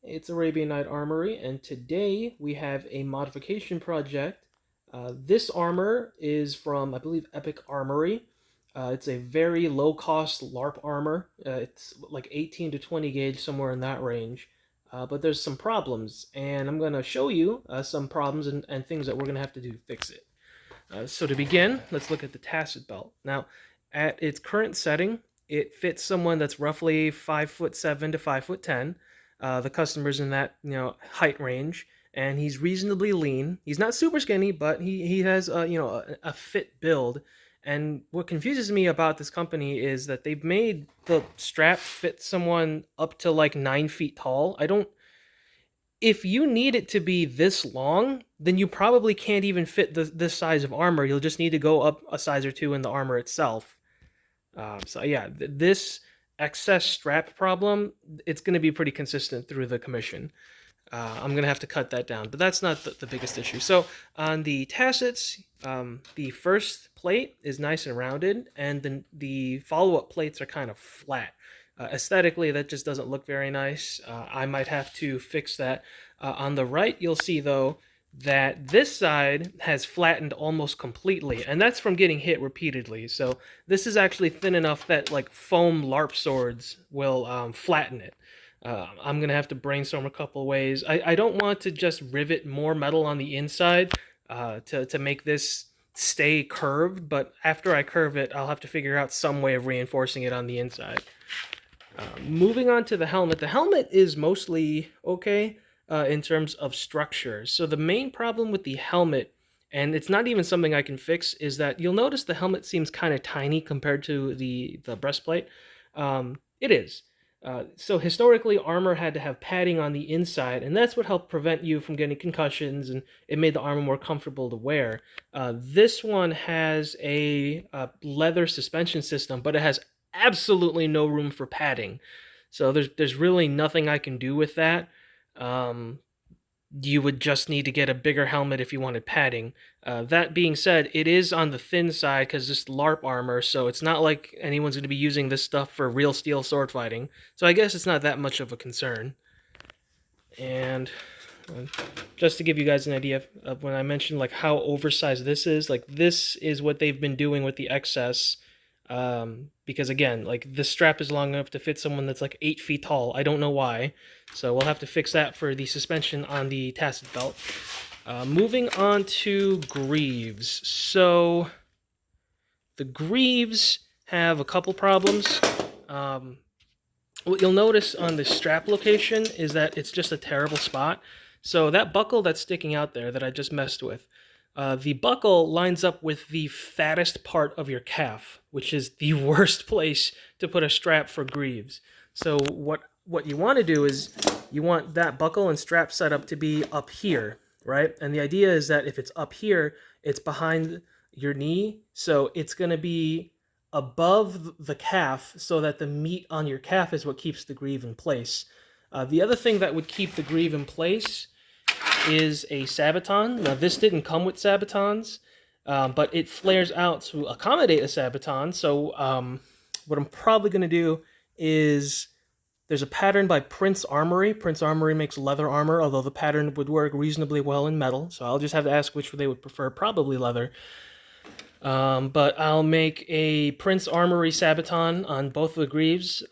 It's Arabian Night Armory, and today we have a modification project. This armor is from, I believe, Epic Armory. It's a very low-cost L.A.R.P armor. It's like 18 to 20 gauge, somewhere in that range. But there's some problems, and I'm going to show you some problems and things that we're going to have to do to fix it. So to begin, let's look at the Tasset belt. Now, at its current setting, it fits someone that's roughly 5'7" to 5'10". The customer's in that height range, and he's reasonably lean. He's not super skinny, but he has a fit build. And what confuses me about this company is that they've made the strap fit someone up to like 9 feet tall. I don't If you need it to be this long, then you probably can't even fit this size of armor. You'll just need to go up a size or two in the armor itself. So yeah, this excess strap problem, it's going to be pretty consistent through the commission. I'm going to have to cut that down, but that's not the biggest issue. So on the tassets, the first plate is nice and rounded, and then the follow-up plates are kind of flat. Aesthetically, that just doesn't look very nice. I might have to fix that. On the right, you'll see, though, that this side has flattened almost completely, and that's from getting hit repeatedly. So this is actually thin enough that like foam L.A.R.P swords will flatten it. I'm going to have to brainstorm a couple ways. I don't want to just rivet more metal on the inside to make this stay curved, but after I curve it, I'll have to figure out some way of reinforcing it on the inside. Moving on to the helmet. The helmet is mostly okay in terms of structure. So the main problem with the helmet, and it's not even something I can fix, is that you'll notice the helmet seems kind of tiny compared to the breastplate. It is. So historically, armor had to have padding on the inside, and that's what helped prevent you from getting concussions, and it made the armor more comfortable to wear. This one has a leather suspension system, but it has absolutely no room for padding. So there's really nothing I can do with that. Um, you would just need to get a bigger helmet if you wanted padding. That being said, it is on the thin side because this L.A.R.P armor, so it's not like anyone's going to be using this stuff for real steel sword fighting. So I guess it's not that much of a concern. And just to give you guys an idea of when I mentioned like how oversized this is, like this is what they've been doing with the excess. Because again, like the strap is long enough to fit someone that's like 8 feet tall. I don't know why. So we'll have to fix that for the suspension on the Tasset belt. Moving on to Greaves. So the Greaves have a couple problems. What you'll notice on the strap location is that it's just a terrible spot. So that buckle that's sticking out there that I just messed with, the buckle lines up with the fattest part of your calf, which is the worst place to put a strap for Greaves. So what you want to do is you want that buckle and strap setup to be up here, right? And the idea is that if it's up here, it's behind your knee, so it's going to be above the calf so that the meat on your calf is what keeps the greave in place. The other thing that would keep the greave in place is a sabaton. Now this didn't come with sabatons, but it flares out to accommodate a sabaton. So what I'm probably going to do is there's a pattern by Prince Armory. Prince Armory makes leather armor, although the pattern would work reasonably well in metal. So I'll just have to ask which they would prefer, probably leather. But I'll make a Prince Armory sabaton on both of the greaves.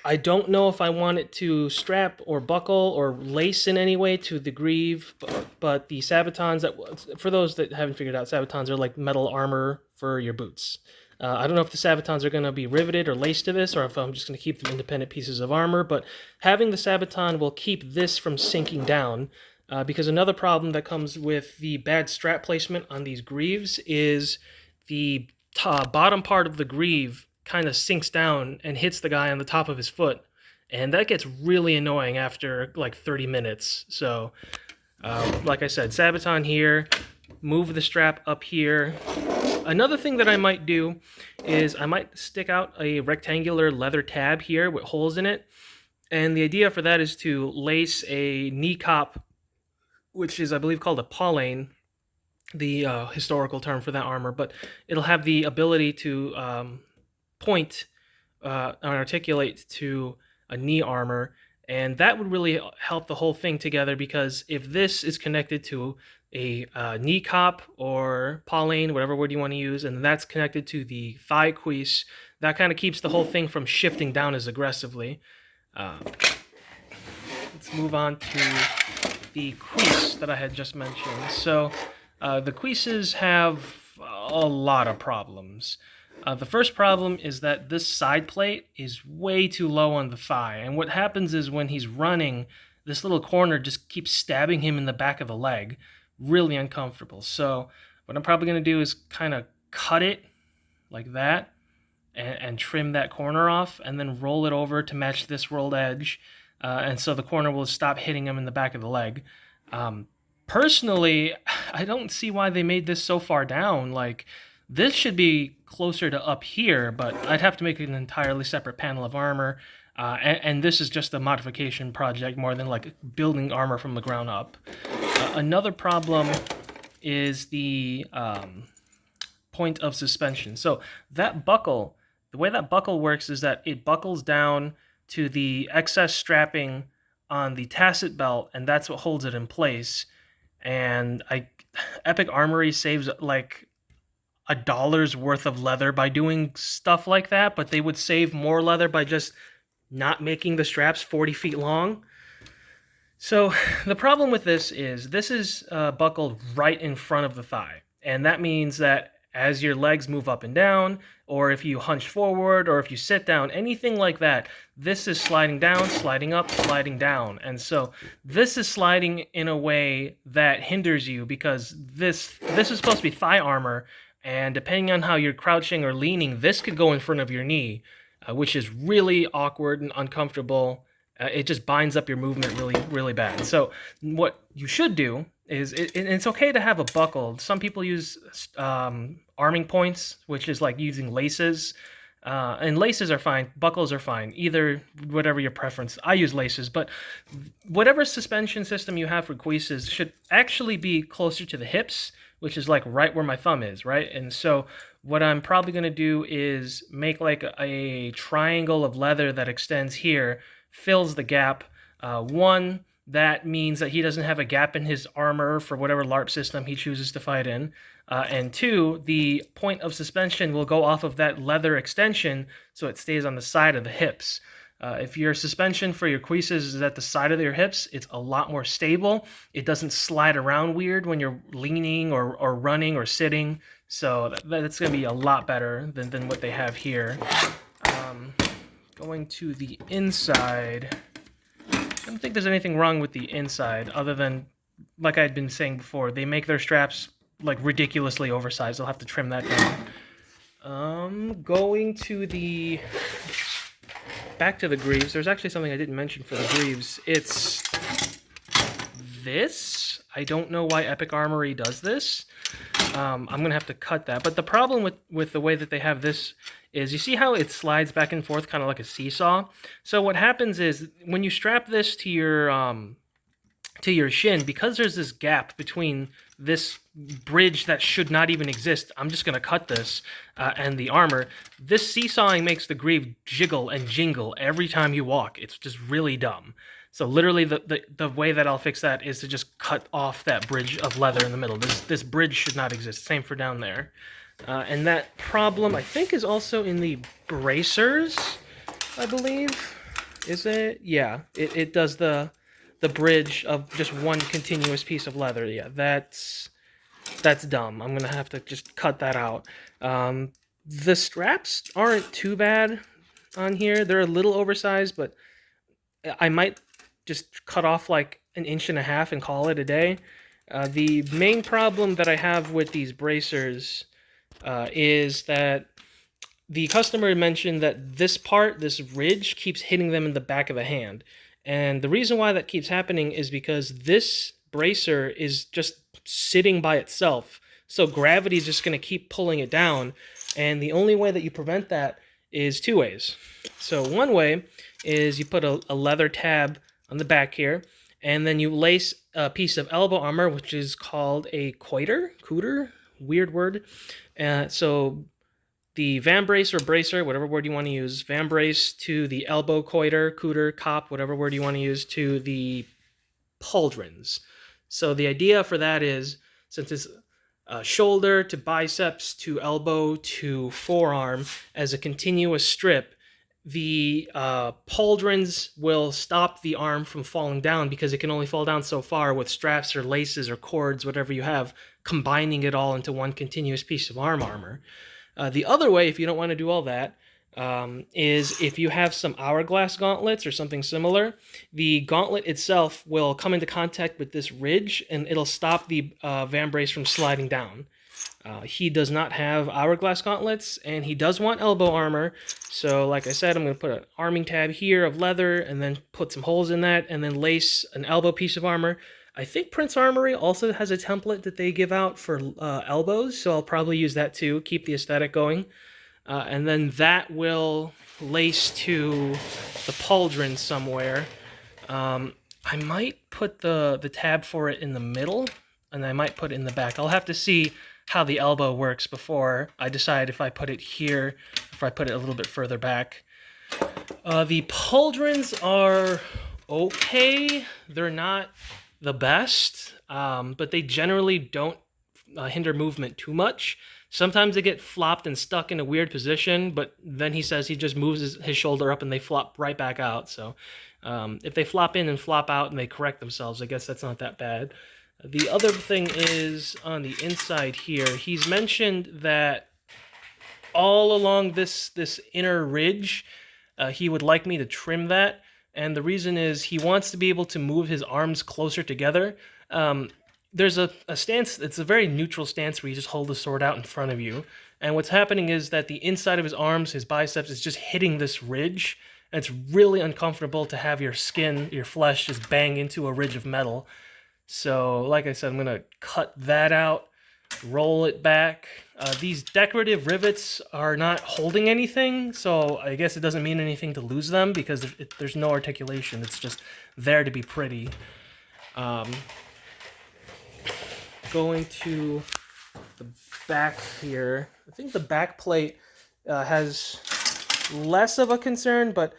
I don't know if I want it to strap or buckle or lace in any way to the greave, but the sabatons, for those that haven't figured out, sabatons are like metal armor for your boots. I don't know if the sabatons are going to be riveted or laced to this, or if I'm just going to keep them independent pieces of armor, but having the sabaton will keep this from sinking down. Because another problem that comes with the bad strap placement on these greaves is the bottom part of the greave kind of sinks down and hits the guy on the top of his foot. And that gets really annoying after like 30 minutes. So, like I said, sabaton here, move the strap up here. Another thing that I might do is I might stick out a rectangular leather tab here with holes in it. And the idea for that is to lace a knee cop, which is, I believe, called a poleyn, the historical term for that armor, but it'll have the ability to point and articulate to a knee armor, And that would really help the whole thing together, because if this is connected to a knee cop or poleyn, whatever word you want to use, and that's connected to the thigh cuisse, that kind of keeps the whole thing from shifting down as aggressively. Uh, let's move on to the cuisse that I had just mentioned. So the cuisses have a lot of problems. The first problem is that this side plate is way too low on the thigh, and what happens is when he's running, this little corner just keeps stabbing him in the back of the leg. Really uncomfortable. So what I'm probably going to do is kind of cut it like that, and trim that corner off, and then roll it over to match this rolled edge, and so the corner will stop hitting him in the back of the leg. Um, Personally, I don't see why they made this so far down. Like, this should be closer to up here, but I'd have to make an entirely separate panel of armor, and this is just a modification project more than like building armor from the ground up. Another problem is the point of suspension. So that buckle, the way that buckle works is that it buckles down to the excess strapping on the tasset belt, and that's what holds it in place. And Epic Armory saves like $1 worth of leather by doing stuff like that, but they would save more leather by just not making the straps 40 feet long. So the problem with this is buckled right in front of the thigh, and that means that as your legs move up and down, or if you hunch forward, or if you sit down, anything like that, this is sliding down, sliding up, sliding down. And so this is sliding in a way that hinders you, because this is supposed to be thigh armor, and depending on how you're crouching or leaning, this could go in front of your knee, which is really awkward and uncomfortable. It just binds up your movement really, really bad. So what you should do is, it's okay to have a buckle. Some people use arming points, which is like using laces. And laces are fine. Buckles are fine. Either, whatever your preference. I use laces, but whatever suspension system you have for cuisses should actually be closer to the hips, which is like right where my thumb is, right? And so what I'm probably going to do is make like a triangle of leather that extends here, fills the gap. One, that means that he doesn't have a gap in his armor for whatever L.A.R.P system he chooses to fight in. And two, the point of suspension will go off of that leather extension, so it stays on the side of the hips. If your suspension for your cuisses is at the side of your hips, it's a lot more stable. It doesn't slide around weird when you're leaning or running or sitting. So that's going to be a lot better than what they have here. Going to the inside, I don't think there's anything wrong with the inside, other than, like I'd been saying before, they make their straps like ridiculously oversized. I'll have to trim that down. Going to the back to the Greaves. There's actually something I didn't mention for the Greaves. It's this. I don't know why Epic Armory does this. I'm gonna have to cut that. But the problem with the way that they have this is, you see how it slides back and forth kind of like a seesaw? So what happens is, when you strap this to your shin, because there's this gap between this bridge that should not even exist, I'm just going to cut this, and the armor, this seesawing makes the Greave jiggle and jingle every time you walk. It's just really dumb. So literally the way that I'll fix that is to just cut off that bridge of leather in the middle. This bridge should not exist. Same for down there. And that problem, I think, is also in the bracers, I believe. Is it? Yeah, it does the bridge of just one continuous piece of leather. Yeah, that's dumb. I'm going to have to just cut that out. The straps aren't too bad on here. They're a little oversized, but I might just cut off like 1.5 inches and call it a day. The main problem that I have with these bracers is that the customer mentioned that this part, this ridge, keeps hitting them in the back of the hand. And the reason why that keeps happening is because this bracer is just sitting by itself. So gravity is just going to keep pulling it down. And the only way that you prevent that is two ways. So one way is you put a leather tab on the back here, and then you lace a piece of elbow armor, which is called a couter, weird word. So the vambrace or bracer, whatever word you want to use, vambrace to the elbow couter, cop, whatever word you want to use, to the pauldrons. So the idea for that is, since it's shoulder to biceps to elbow to forearm as a continuous strip, the pauldrons will stop the arm from falling down because it can only fall down so far with straps or laces or cords, whatever you have, combining it all into one continuous piece of arm armor. The other way, if you don't want to do all that, is if you have some hourglass gauntlets or something similar, the gauntlet itself will come into contact with this ridge and it'll stop the vambrace from sliding down. He does not have hourglass gauntlets, and he does want elbow armor. So like I said, I'm going to put an arming tab here of leather and then put some holes in that and then lace an elbow piece of armor. I think Prince Armory also has a template that they give out for elbows, so I'll probably use that too, keep the aesthetic going. And then that will lace to the pauldron somewhere. I might put the tab for it in the middle, and I might put it in the back. I'll have to see how the elbow works before I decide if I put it here, if I put it a little bit further back. The pauldrons are okay. They're not the best, but they generally don't hinder movement too much. Sometimes they get flopped and stuck in a weird position, but then he says he just moves his shoulder up and they flop right back out. So if they flop in and flop out and they correct themselves, I guess that's not that bad. The other thing is on the inside here, he's mentioned that all along this inner ridge, he would like me to trim that. And the reason is he wants to be able to move his arms closer together. There's a stance, it's a very neutral stance where you just hold the sword out in front of you. And what's happening is that the inside of his arms, his biceps, is just hitting this ridge. And it's really uncomfortable to have your skin, your flesh, just bang into a ridge of metal. So, like I said, I'm going to cut that out, roll it back. These decorative rivets are not holding anything, so I guess it doesn't mean anything to lose them because there's no articulation. It's just there to be pretty. Going to the back here, I think the back plate has less of a concern, but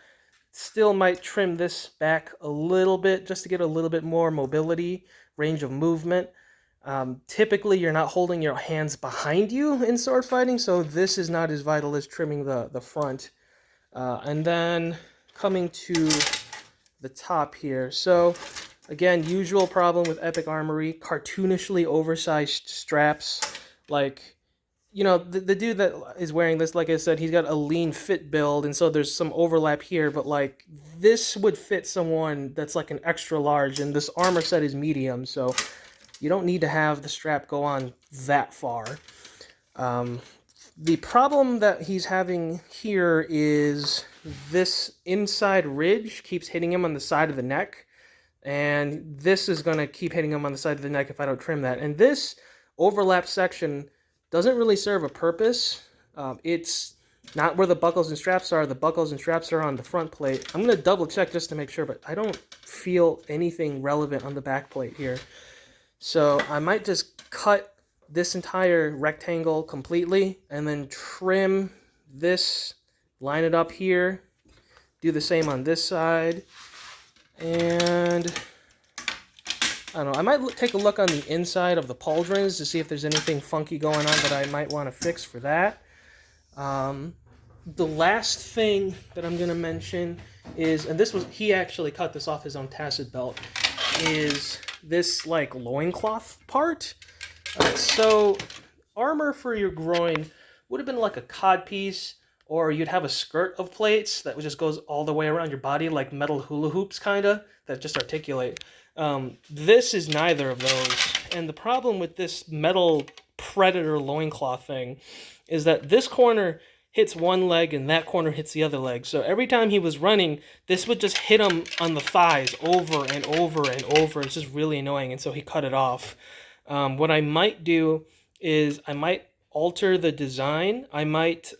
still might trim this back a little bit just to get a little bit more mobility, range of movement. Typically, you're not holding your hands behind you in sword fighting, so this is not as vital as trimming the front. And then coming to the top here. So, again, usual problem with Epic Armory, cartoonishly oversized straps. Like, you know, the dude that is wearing this, like I said, he's got a lean fit build, and so there's some overlap here, but like this would fit someone that's like an extra large, and this armor set is medium, so you don't need to have the strap go on that far. The problem that he's having here is this inside ridge keeps hitting him on the side of the neck, and this is going to keep hitting him on the side of the neck if I don't trim that. And this overlap section doesn't really serve a purpose. It's not where the buckles and straps are. The buckles and straps are on the front plate. I'm going to double check just to make sure, but I don't feel anything relevant on the back plate here. So I might just cut this entire rectangle completely and then trim this, line it up here, do the same on this side, and I don't know, I might take a look on the inside of the pauldrons to see if there's anything funky going on that I might want to fix for that. The last thing that I'm going to mention is, and this was, he actually cut this off his own Tasset belt, is this like loincloth part. So armor for your groin would have been like a codpiece, or you'd have a skirt of plates that just goes all the way around your body like metal hula hoops kind of, that just articulate. This is neither of those. And the problem with this metal predator loincloth thing is that this corner hits one leg and that corner hits the other leg. So every time he was running, this would just hit him on the thighs over and over and over. It's just really annoying, and so he cut it off. What I might do is I might alter the design. I might,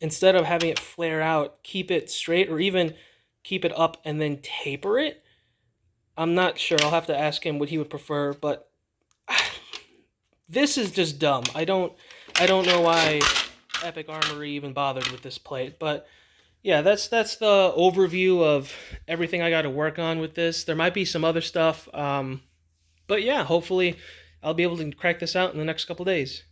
instead of having it flare out, keep it straight, or even keep it up and then taper it. I'm not sure. I'll have to ask him what he would prefer, but This is just dumb. I don't know why Epic Armory even bothered with this plate, but yeah, that's the overview of everything I got to work on with this. There might be some other stuff, but yeah, hopefully I'll be able to crack this out in the next couple days.